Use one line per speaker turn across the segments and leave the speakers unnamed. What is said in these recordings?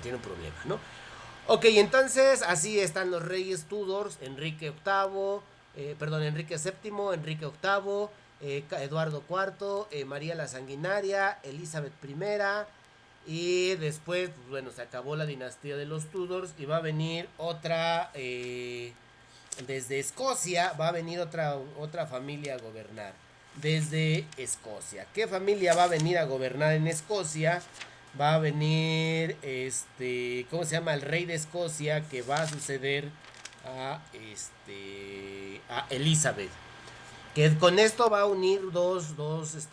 tiene un problema, ¿no? Ok, entonces así están los reyes Tudors, Enrique VII, Enrique VIII, Eduardo IV, María la Sanguinaria, Elizabeth I, y después, pues, bueno, se acabó la dinastía de los Tudors y va a venir otra, desde Escocia, va a venir otra familia a gobernar. Desde Escocia. ¿Qué familia va a venir a gobernar en Escocia? Va a venir, ¿cómo se llama? El rey de Escocia, que va a suceder a Elizabeth. Que con esto va a unir dos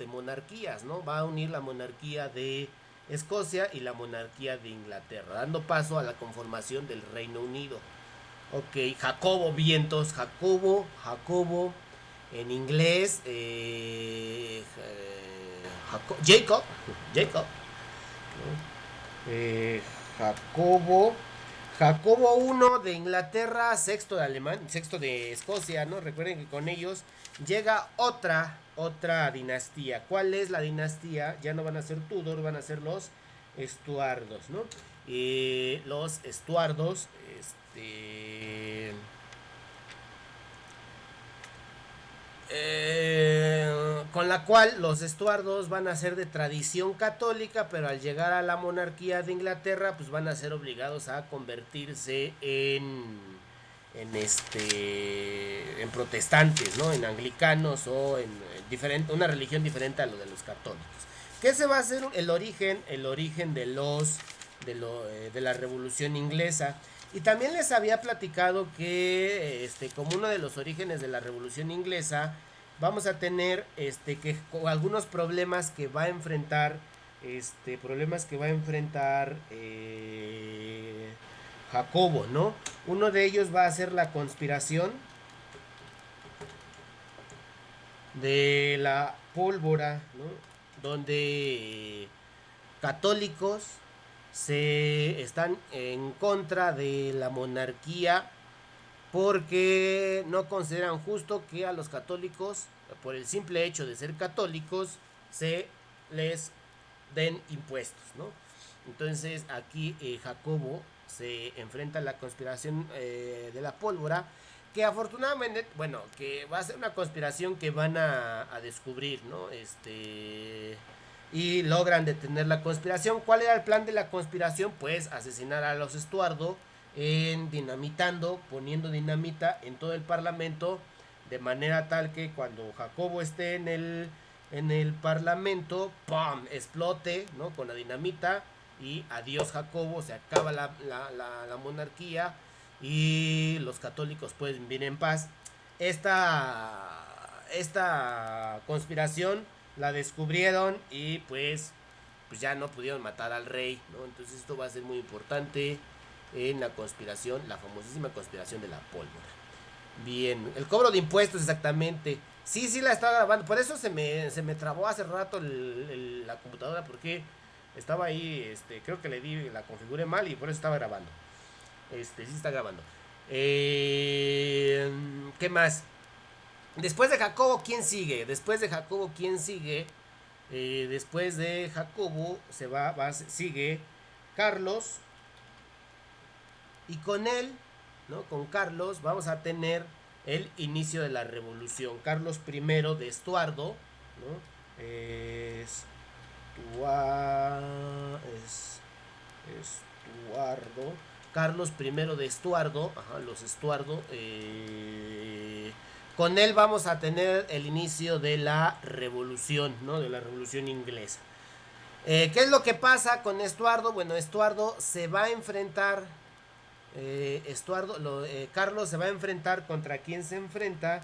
monarquías, ¿no? Va a unir la monarquía de Escocia y la monarquía de Inglaterra, dando paso a la conformación del Reino Unido. Ok, Jacobo vientos, Jacobo, en inglés, Jacob, ¿no? Jacobo, Jacobo I de Inglaterra, sexto de Escocia, ¿no? Recuerden que con ellos llega otra dinastía. ¿Cuál es la dinastía? Ya no van a ser Tudor, van a ser los Estuardos, ¿no? Los Estuardos, con la cual los Estuardos van a ser de tradición católica, pero al llegar a la monarquía de Inglaterra, pues van a ser obligados a convertirse en protestantes, ¿no? En anglicanos o en una religión diferente a lo de los católicos. ¿Qué se va a hacer el origen de la Revolución Inglesa? Y también les había platicado que como uno de los orígenes de la Revolución Inglesa vamos a tener algunos problemas que va a enfrentar Jacobo, ¿no? Uno de ellos va a ser la conspiración de la pólvora, ¿no? Donde católicos se están en contra de la monarquía porque no consideran justo que a los católicos, por el simple hecho de ser católicos, se les den impuestos, ¿no? Entonces aquí Jacobo se enfrenta a la conspiración de la pólvora, que afortunadamente, bueno, que va a ser una conspiración que van a descubrir, ¿no? Y logran detener la conspiración. ¿Cuál era el plan de la conspiración? Pues asesinar a los Estuardo poniendo dinamita en todo el parlamento, de manera tal que cuando Jacobo esté en el parlamento, ¡pum!, explote, ¿no? Con la dinamita y adiós Jacobo, se acaba la monarquía y los católicos pueden vivir en paz. Esta conspiración la descubrieron y pues ya no pudieron matar al rey, ¿no? Entonces esto va a ser muy importante en la conspiración, la famosísima conspiración de la pólvora. Bien, el cobro de impuestos exactamente. Sí, la estaba grabando. Por eso se me trabó hace rato la computadora, porque estaba ahí, creo que la configuré mal y por eso estaba grabando. Sí está grabando. ¿Qué más? Después de Jacobo, ¿quién sigue? Después de Jacobo sigue Carlos. Y con él, ¿no? Con Carlos vamos a tener el inicio de la revolución. Carlos I de Estuardo, ¿no? Estuardo. Carlos I de Estuardo. Ajá, los Estuardo. Con él vamos a tener el inicio de la revolución, ¿no? De la revolución inglesa. ¿Qué es lo que pasa con Estuardo? Bueno, Estuardo se va a enfrentar. Carlos se va a enfrentar. ¿Contra quién se enfrenta?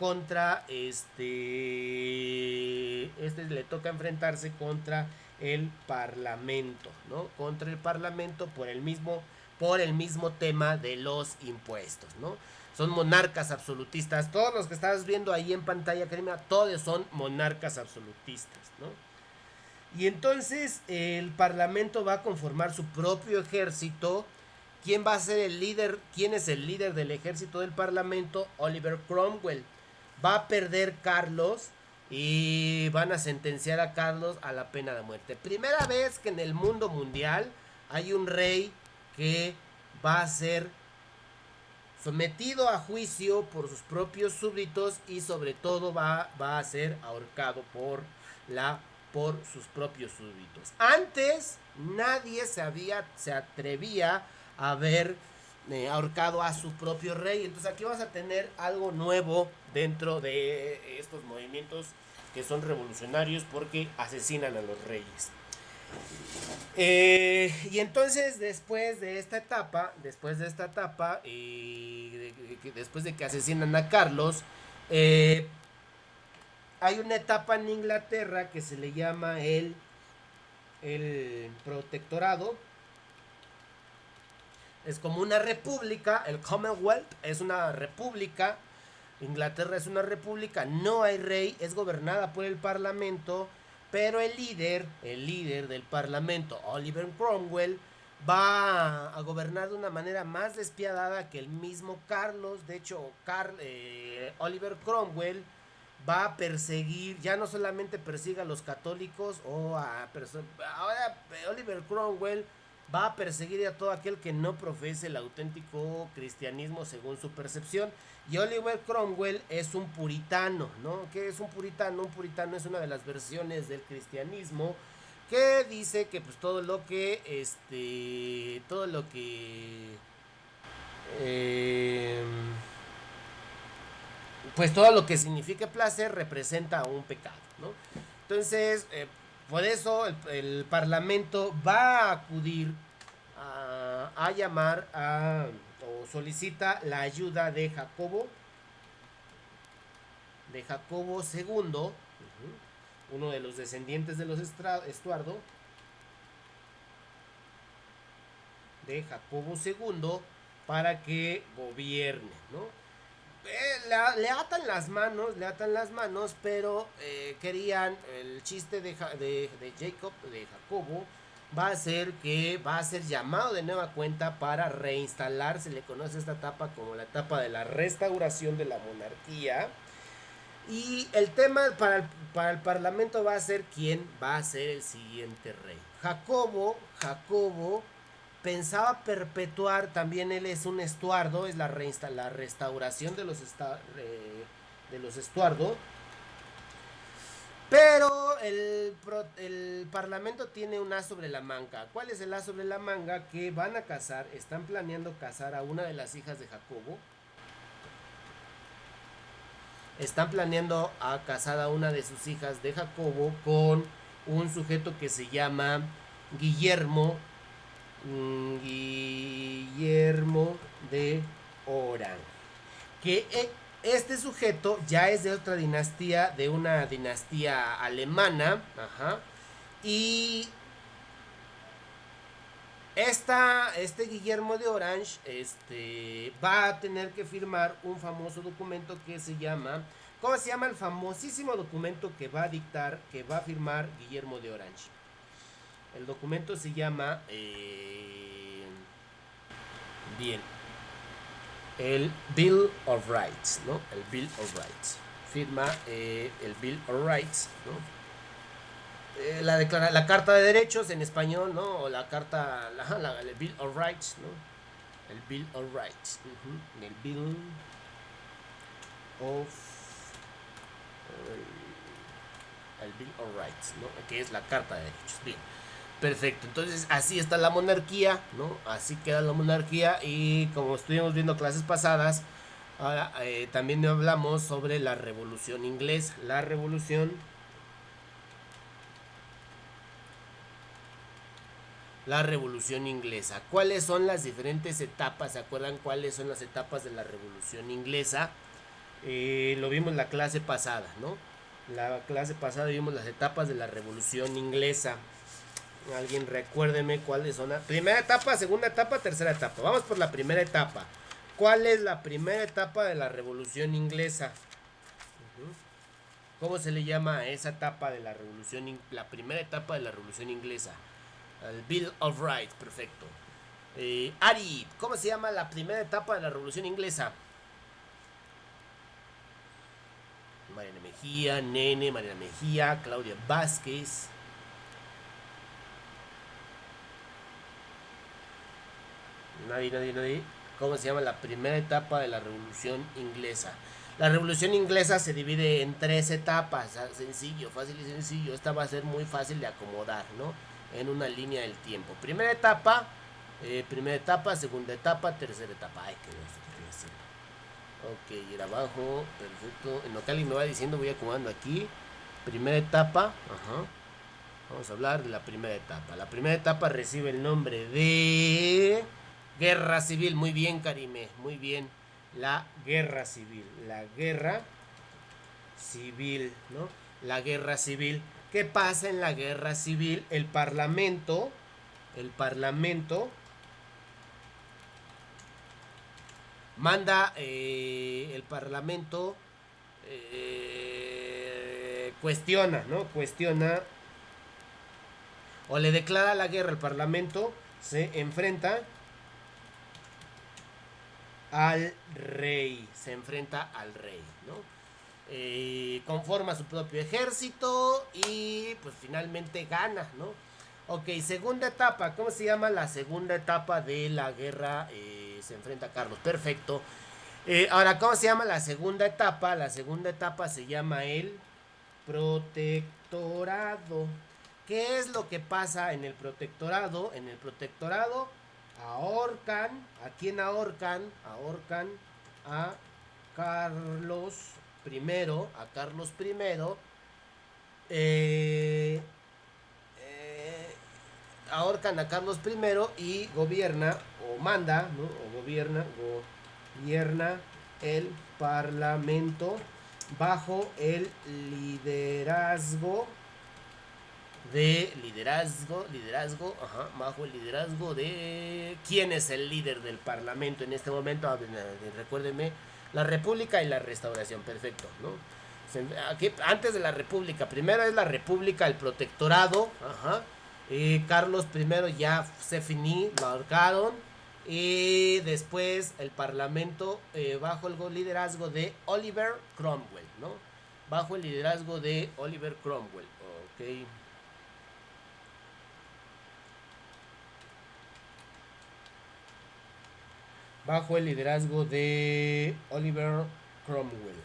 Contra le toca enfrentarse contra el Parlamento, ¿no? Contra el Parlamento por el mismo tema de los impuestos, ¿no? Son monarcas absolutistas. Todos los que estás viendo ahí en pantalla, todos son monarcas absolutistas, ¿no? Y entonces el Parlamento va a conformar su propio ejército. ¿Quién va a ser el líder? ¿Quién es el líder del ejército del Parlamento? Oliver Cromwell. Va a perder Carlos y van a sentenciar a Carlos a la pena de muerte. Primera vez que en el mundo mundial hay un rey que va a ser sometido a juicio por sus propios súbditos y sobre todo va a ser ahorcado por sus propios súbditos. Antes nadie se atrevía a ver ahorcado a su propio rey. Entonces aquí vas a tener algo nuevo dentro de estos movimientos que son revolucionarios porque asesinan a los reyes. Y entonces después de esta etapa y después de que asesinan a Carlos, hay una etapa en Inglaterra que se le llama el protectorado. Es como una república, el Commonwealth es una república, Inglaterra es una república, no hay rey, es gobernada por el parlamento, pero el líder del parlamento, Oliver Cromwell, va a gobernar de una manera más despiadada que el mismo Carlos. De hecho, Oliver Cromwell va a perseguir, ya no solamente persigue a los católicos ahora Oliver Cromwell va a perseguir a todo aquel que no profese el auténtico cristianismo según su percepción. Y Oliver Cromwell es un puritano, ¿no? ¿Qué es un puritano? Un puritano es una de las versiones del cristianismo que dice que pues todo lo que eh, pues todo lo que signifique placer representa un pecado, ¿no? Entonces, por eso el Parlamento va a acudir a llamar o solicita la ayuda de Jacobo II, uno de los descendientes de los Estuardo, de Jacobo II, para que gobierne, ¿no? Le atan las manos, pero querían, el chiste de Jacobo, va a ser que va a ser llamado de nueva cuenta para reinstalar. Se le conoce esta etapa como la etapa de la restauración de la monarquía. Y el tema para el parlamento va a ser quién va a ser el siguiente rey. Jacobo pensaba perpetuar, también él es un Estuardo, es la restauración de los Estuardo. Pero el parlamento tiene un as sobre la manga. ¿Cuál es el as sobre la manga? Que están planeando casar a una de las hijas de Jacobo. Están planeando a casar a una de sus hijas de Jacobo con un sujeto que se llama Guillermo de Orange. Que este sujeto ya es de otra dinastía, de una dinastía alemana. Ajá. Y este Guillermo de Orange va a tener que firmar un famoso documento que se llama... ¿Cómo se llama el famosísimo documento que va a firmar Guillermo de Orange? El documento se llama... bien. El Bill of Rights, ¿no? El Bill of Rights. Firma el Bill of Rights, ¿no? La Carta de Derechos en español, ¿no? O la carta, el Bill of Rights, ¿no? El Bill of Rights. El Bill of... el Bill of Rights, ¿no? Que es la Carta de Derechos. Bien. Perfecto, entonces así está la monarquía, ¿no? Así queda la monarquía. Y como estuvimos viendo clases pasadas, ahora también hablamos sobre la Revolución Inglesa. La Revolución Inglesa. ¿Cuáles son las diferentes etapas? ¿Se acuerdan cuáles son las etapas de la Revolución Inglesa? Lo vimos en la clase pasada, ¿no? La clase pasada vimos las etapas de la Revolución Inglesa. Alguien recuérdeme cuáles son. Primera etapa, segunda etapa, tercera etapa. Vamos por la primera etapa. ¿Cuál es la primera etapa de la Revolución Inglesa? ¿Cómo se le llama a esa etapa de la Revolución? La primera etapa de la Revolución Inglesa. El Bill of Rights, perfecto. Ari, ¿cómo se llama la primera etapa de la Revolución Inglesa? Mariana Mejía, Nene, Mariana Mejía, Claudia Vázquez. Nadie. ¿Cómo se llama la primera etapa de la Revolución Inglesa? La Revolución Inglesa se divide en 3 etapas. Sencillo, fácil y sencillo. Esta va a ser muy fácil de acomodar, ¿no? En una línea del tiempo. Primera etapa, segunda etapa, tercera etapa. Ay, qué decir. Ok, ir abajo, perfecto. En lo que alguien me va diciendo, voy acomodando aquí. Primera etapa, ajá. Vamos a hablar de la primera etapa. La primera etapa recibe el nombre de Guerra Civil. Muy bien, Karime, muy bien. La Guerra Civil. La Guerra Civil, ¿no? La Guerra Civil. ¿Qué pasa en la Guerra Civil? El Parlamento manda, el Parlamento cuestiona, ¿no? Cuestiona o le declara la guerra al Parlamento, se enfrenta al rey, ¿no? Conforma su propio ejército y pues finalmente gana, ¿no? Ok, segunda etapa, ¿cómo se llama la segunda etapa de la guerra? Se enfrenta a Carlos, perfecto. Ahora, ¿cómo se llama la segunda etapa? La segunda etapa se llama el protectorado. ¿Qué es lo que pasa en el protectorado? En el protectorado ahorcan. ¿A quién ahorcan? Ahorcan a Carlos I. A Carlos I. Ahorcan a Carlos I y gobierna o manda, ¿no? O gobierna el Parlamento bajo el bajo el liderazgo de ¿quién es el líder del Parlamento en este momento? Recuérdenme, la República y la Restauración, perfecto, ¿no? Aquí, antes de la República, primero es la República, el Protectorado, Carlos I ya se finí, lo ahorcaron, y después el Parlamento bajo el liderazgo de Oliver Cromwell, ¿no? Bajo el liderazgo de Oliver Cromwell, ok. Bajo el liderazgo de Oliver Cromwell.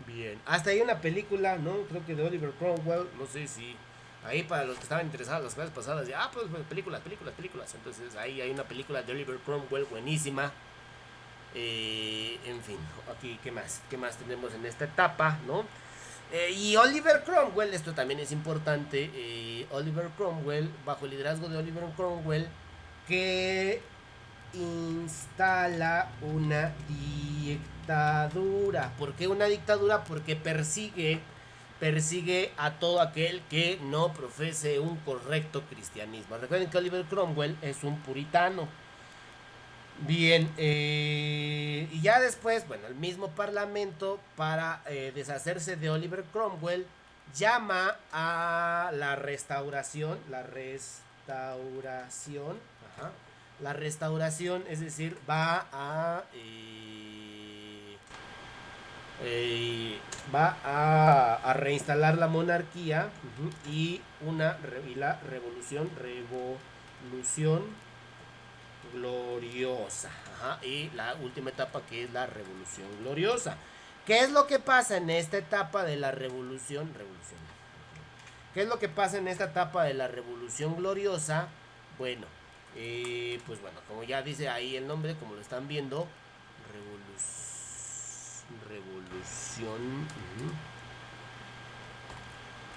Bien. Hasta hay una película, ¿no? Creo que de Oliver Cromwell. No sé si. Ahí para los que estaban interesados las clases pasadas. Pues películas. Entonces ahí hay una película de Oliver Cromwell buenísima. En fin. Aquí, ¿qué más? ¿Qué más tenemos en esta etapa, no? Y Oliver Cromwell, esto también es importante. Oliver Cromwell, bajo el liderazgo de Oliver Cromwell, que instala una dictadura. ¿Por qué una dictadura? Porque persigue a todo aquel que no profese un correcto cristianismo. Recuerden que Oliver Cromwell es un puritano. Bien, y ya después, bueno, el mismo Parlamento, para deshacerse de Oliver Cromwell, llama a la restauración, es decir, va a reinstalar la monarquía y la revolución gloriosa. Y la última etapa, que es la revolución gloriosa. ¿Qué es lo que pasa en esta etapa de la revolución? ¿Qué es lo que pasa en esta etapa de la revolución gloriosa? Bueno, pues bueno, como ya dice ahí el nombre, como lo están viendo, revolución.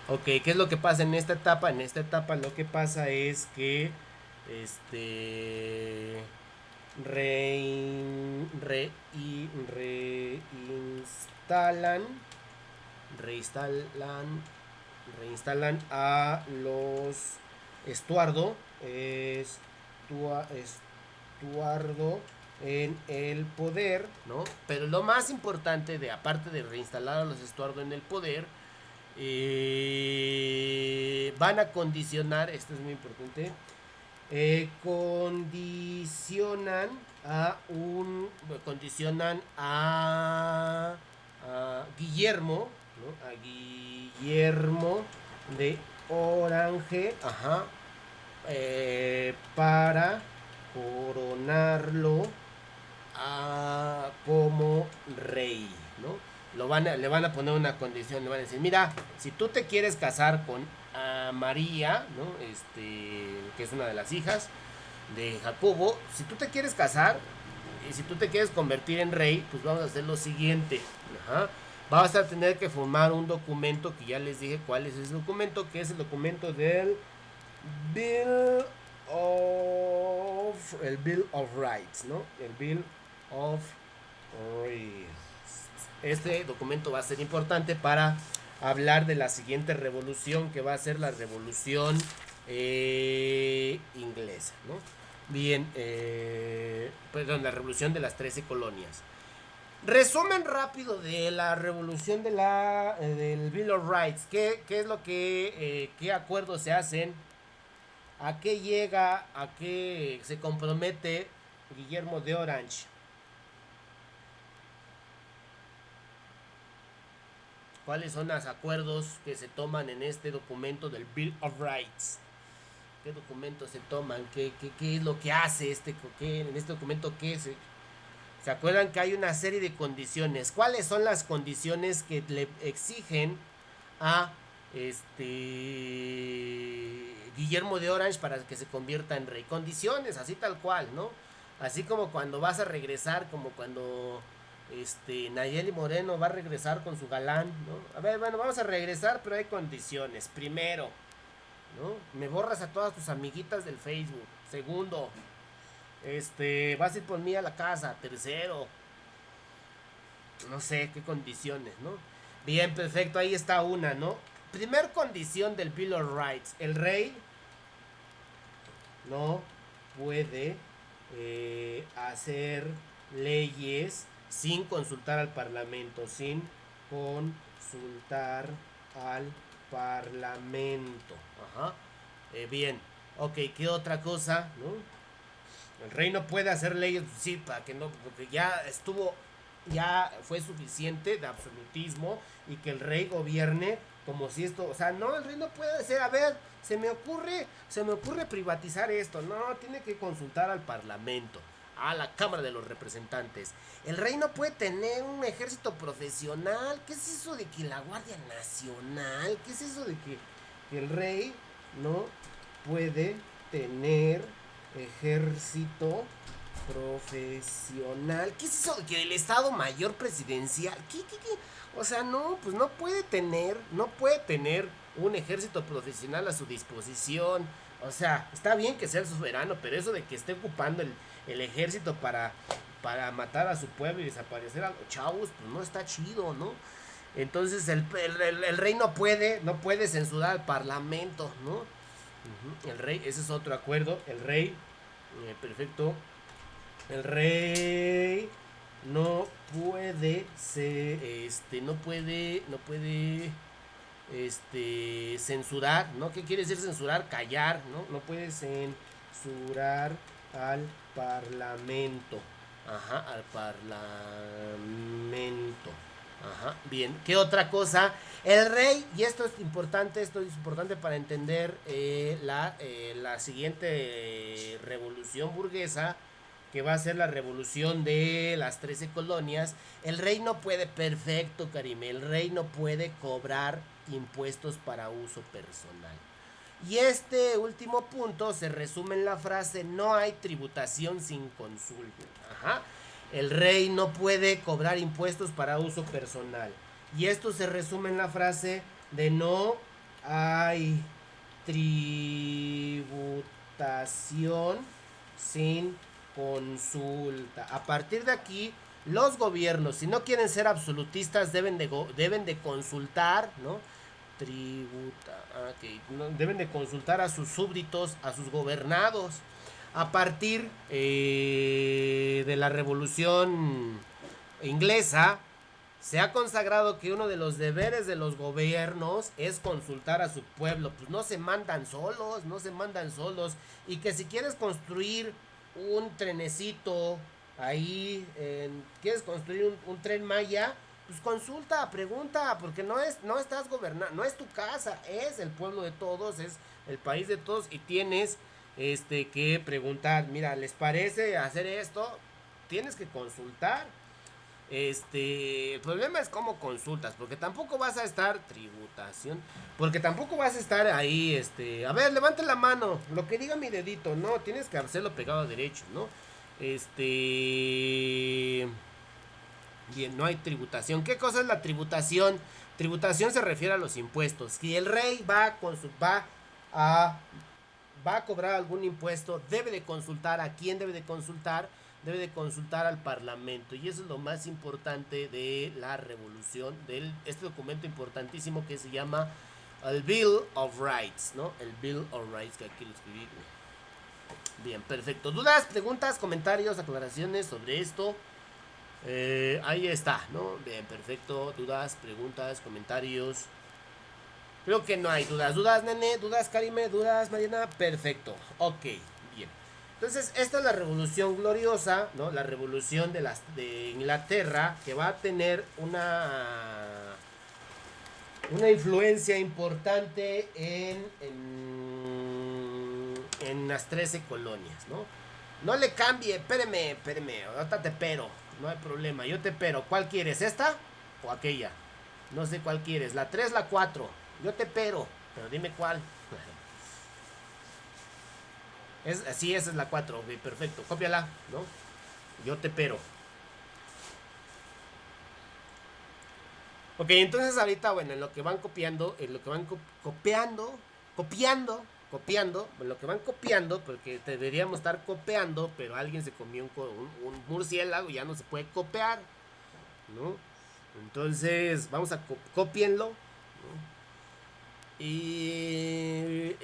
Ok, ¿qué es lo que pasa en esta etapa? En esta etapa lo que pasa es que reinstalan a los Estuardo en el poder, ¿no? Pero lo más importante, aparte de reinstalar a los Estuardo en el poder, van a condicionar, esto es muy importante, condicionan a Guillermo, ¿no? A Guillermo de Orange, para coronarlo como rey, ¿no? Le van a poner una condición, le van a decir, mira, si tú te quieres casar con María, ¿no? Que es una de las hijas de Jacobo, si tú te quieres casar y si tú te quieres convertir en rey, pues vamos a hacer lo siguiente. Ajá. Vas a tener que formar un documento que ya les dije cuál es ese documento, que es el documento del el Bill of Rights, ¿no? El Bill of Rights. Este documento va a ser importante para hablar de la siguiente revolución, que va a ser la revolución inglesa, ¿no? Bien, perdón, la revolución de las 13 colonias. Resumen rápido de la revolución del Bill of Rights. ¿Qué es lo que, qué acuerdos se hacen? ¿A qué llega? ¿A qué se compromete Guillermo de Orange? ¿Cuáles son los acuerdos que se toman en este documento del Bill of Rights? ¿Qué documentos se toman? ¿Qué es lo que hace en este documento? ¿Se acuerdan que hay una serie de condiciones? ¿Cuáles son las condiciones que le exigen a Guillermo de Orange para que se convierta en rey? Condiciones, así tal cual, ¿no? Así como cuando vas a regresar, como cuando Nayeli Moreno va a regresar con su galán, ¿no? A ver, bueno, vamos a regresar, pero hay condiciones. Primero, ¿no? Me borras a todas tus amiguitas del Facebook. Segundo, vas a ir por mí a la casa. Tercero, no sé qué condiciones, ¿no? Bien, perfecto, ahí está una, ¿no? Primer condición del Bill of Rights: el rey no puede hacer leyes sin consultar al parlamento, sin consultar al parlamento. Ajá. Bien, ok, ¿qué otra cosa, no? El rey no puede hacer leyes, sí, para que no, porque ya fue suficiente de absolutismo y que el rey gobierne como si esto, o sea, no, el rey no puede decir, a ver, se me ocurre privatizar esto, no, tiene que consultar al parlamento, a la Cámara de los Representantes. El rey no puede tener un ejército profesional. ¿Qué es eso de que la Guardia Nacional? ¿Qué es eso de que el rey no puede tener ejército profesional? ¿Qué es eso de que el Estado Mayor Presidencial? ¿Qué? O sea, no, pues no puede tener un ejército profesional a su disposición. O sea, está bien que sea el soberano, pero eso de que esté ocupando el ejército para matar a su pueblo y desaparecer a los chavos, pues no está chido, ¿no? Entonces el rey no puede censurar al parlamento, ¿no? El rey, ese es otro acuerdo. El rey, perfecto. El rey no puede censurar, ¿no? ¿Qué quiere decir censurar? Callar, ¿no? No puede censurar al parlamento. Ajá, al parlamento. Ajá, bien. ¿Qué otra cosa? El rey, y esto es importante para entender la siguiente revolución burguesa, que va a ser la revolución de las 13 colonias. El rey no puede, perfecto, Karime, el rey no puede cobrar impuestos para uso personal. Y este último punto se resume en la frase: no hay tributación sin consulta. Ajá. El rey no puede cobrar impuestos para uso personal. Y esto se resume en la frase de no hay tributación sin consulta. A partir de aquí, los gobiernos, si no quieren ser absolutistas, deben de consultar, ¿no? Deben de consultar a sus súbditos, a sus gobernados. A partir de la Revolución Inglesa, se ha consagrado que uno de los deberes de los gobiernos es consultar a su pueblo. Pues no se mandan solos. Y que si quieres construir un trenecito ahí, quieres construir un tren Maya, pues consulta, pregunta, porque no estás gobernando, no es tu casa, es el pueblo de todos, es el país de todos, y tienes que preguntar, mira, ¿les parece hacer esto? Tienes que consultar. El problema es cómo consultas, porque tampoco vas a estar tributación, porque tampoco vas a estar ahí, a ver, levante la mano, lo que diga mi dedito, no, tienes que hacerlo pegado derecho, ¿no? Bien, no hay tributación. ¿Qué cosa es la tributación? Tributación se refiere a los impuestos. Si el rey a va a cobrar algún impuesto, debe de consultar. ¿A quién debe de consultar? Debe de consultar al parlamento. Y eso es lo más importante de la revolución, de este documento importantísimo que se llama el Bill of Rights, ¿no? El Bill of Rights, que aquí lo escribí. Bien, perfecto. ¿Dudas, preguntas, comentarios, aclaraciones sobre esto? Ahí está, ¿no? Bien, perfecto. ¿Dudas, preguntas, comentarios? Creo que no hay dudas. ¿Dudas, nene? ¿Dudas, Karime? ¿Dudas, Mariana? Perfecto. Ok, bien. Entonces, esta es la revolución gloriosa, ¿no? La revolución de Inglaterra, que va a tener una influencia importante en las 13 colonias, ¿no? No le cambie, espéreme, ahorita te pero, no hay problema, yo te pero. ¿Cuál quieres, esta o aquella? No sé cuál quieres, la 3, la 4. Yo te pero dime cuál. Sí, esa es la 4, ok, perfecto, cópiala, ¿no? Yo te pero. Ok, entonces ahorita, bueno, en lo que van copiando, en lo que van copiando, en lo que van copiando, porque deberíamos estar copiando, pero alguien se comió un murciélago y ya no se puede copiar, ¿no? Entonces, vamos a copienlo, ¿no? Y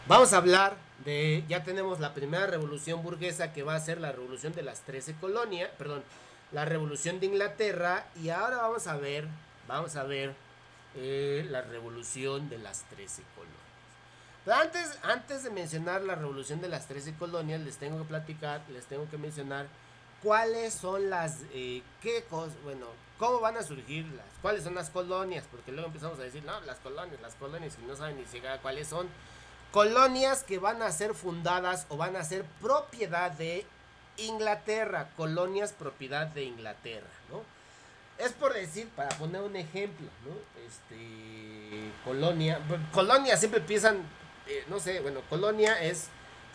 vamos a hablar ya tenemos la primera revolución burguesa, que va a ser la revolución de las 13 colonias, perdón, la revolución de Inglaterra, y ahora vamos a ver la revolución de las 13 colonias. Pero antes de mencionar la revolución de las 13 colonias, les tengo que mencionar cuáles son bueno, cómo van a surgir cuáles son las colonias, porque luego empezamos a decir, no, las colonias, y no saben ni siquiera cuáles son. Colonias que van a ser fundadas o van a ser propiedad de Inglaterra, colonias propiedad de Inglaterra, ¿no? Es por decir, para poner un ejemplo, ¿no? Colonia siempre empiezan, no sé, bueno,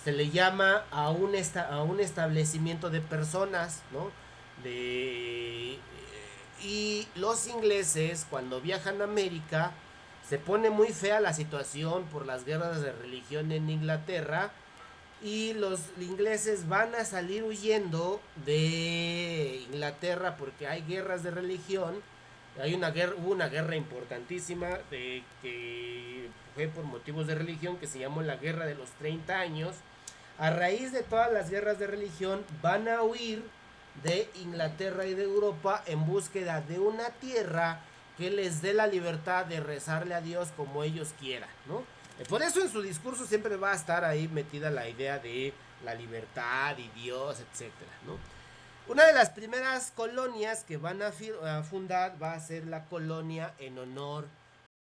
se le llama a un establecimiento de personas, ¿no? Y los ingleses, cuando viajan a América, se pone muy fea la situación por las guerras de religión en Inglaterra, y los ingleses van a salir huyendo de Inglaterra porque hay guerras de religión. Hubo una guerra importantísima que fue por motivos de religión, que se llamó la Guerra de los 30 años. A raíz de todas las guerras de religión, van a huir de Inglaterra y de Europa en búsqueda de una tierra que les dé la libertad de rezarle a Dios como ellos quieran, ¿no? Por eso en su discurso siempre va a estar ahí metida la idea de la libertad y Dios, etcétera, ¿no? Una de las primeras colonias que van a fundar va a ser la colonia en honor